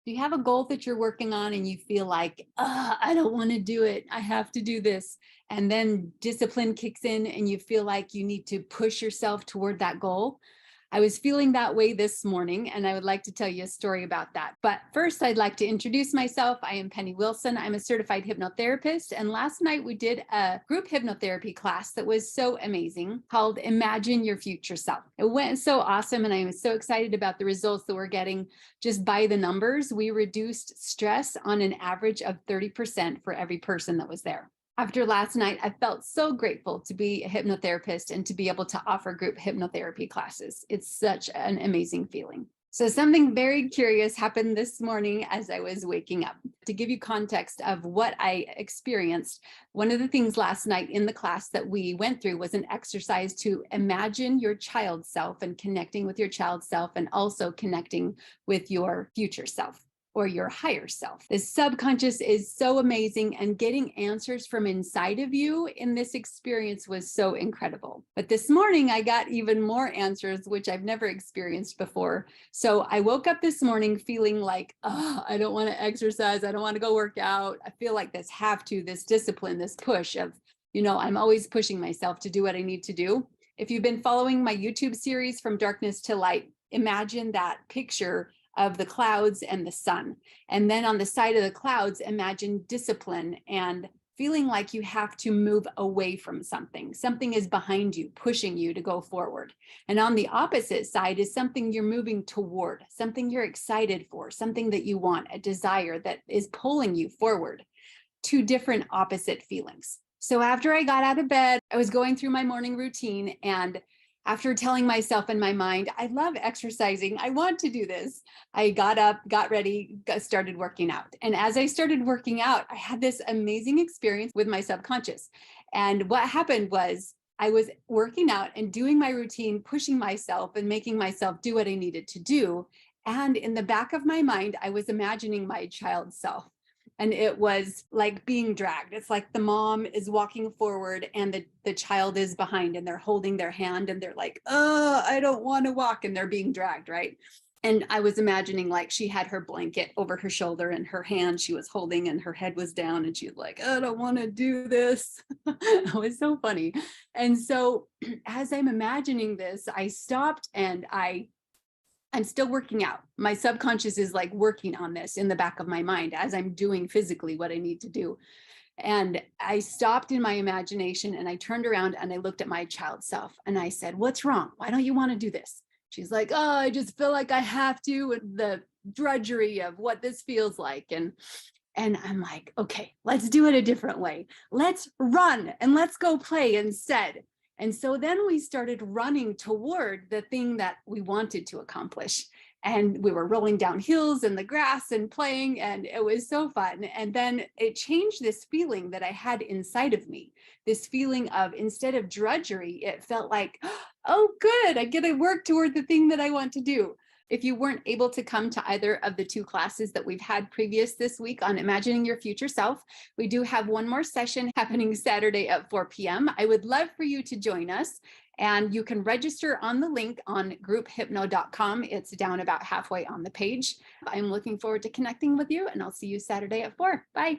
Do you have a goal that you're working on and you feel like, I don't want to do it. I have to do this. And then discipline kicks in and you feel like you need to push yourself toward that goal? I was feeling that way this morning, and I would like to tell you a story about that. But first, I'd like to introduce myself. I am Penny Wilson. I'm a certified hypnotherapist. And last night we did a group hypnotherapy class that was so amazing called Imagine Your Future Self. It went so awesome, and I was so excited about the results that we're getting just by the numbers. We reduced stress on an average of 30% for every person that was there. After last night, I felt so grateful to be a hypnotherapist and to be able to offer group hypnotherapy classes. It's such an amazing feeling. So something very curious happened this morning as I was waking up. To give you context of what I experienced, one of the things last night in the class that we went through was an exercise to imagine your child self and connecting with your child self, and also connecting with your future self or your higher self. The subconscious is so amazing, and getting answers from inside of you in this experience was so incredible. But this morning I got even more answers, which I've never experienced before. So I woke up this morning feeling like, I don't want to exercise. I don't want to go work out. I feel like this discipline, this push of, I'm always pushing myself to do what I need to do. If you've been following my YouTube series, From Darkness to Light, imagine that picture of the clouds and the sun. And then on the side of the clouds, imagine discipline and feeling like you have to move away from something. Something is behind you, pushing you to go forward. And on the opposite side is something you're moving toward, something you're excited for, something that you want, a desire that is pulling you forward. Two different opposite feelings. So after I got out of bed, I was going through my morning routine, and after telling myself in my mind, I love exercising, I want to do this, I got up, got ready, started working out. And as I started working out, I had this amazing experience with my subconscious. And what happened was I was working out and doing my routine, pushing myself and making myself do what I needed to do. And in the back of my mind, I was imagining my child self. And it was like being dragged. It's like the mom is walking forward and the child is behind, and they're holding their hand and they're like, I don't want to walk. And they're being dragged, right? And I was imagining like she had her blanket over her shoulder and her hand she was holding and her head was down, and she's like, I don't want to do this. It was so funny. And so as I'm imagining this, I stopped and I'm still working out. My subconscious is like working on this in the back of my mind as I'm doing physically what I need to do. And I stopped in my imagination and I turned around and I looked at my child self and I said, what's wrong? Why don't you want to do this? She's like, I just feel like I have to, and the drudgery of what this feels like. And I'm like, okay, let's do it a different way. Let's run and let's go play instead. And so then we started running toward the thing that we wanted to accomplish. And we were rolling down hills in the grass and playing, and it was so fun. And then it changed this feeling that I had inside of me, this feeling of, instead of drudgery, it felt like, oh, good, I get to work toward the thing that I want to do. If you weren't able to come to either of the two classes that we've had previous this week on imagining your future self, we do have one more session happening Saturday at 4 p.m. I would love for you to join us, and you can register on the link on grouphypno.com. It's down about halfway on the page. I'm looking forward to connecting with you, and I'll see you Saturday at 4. Bye.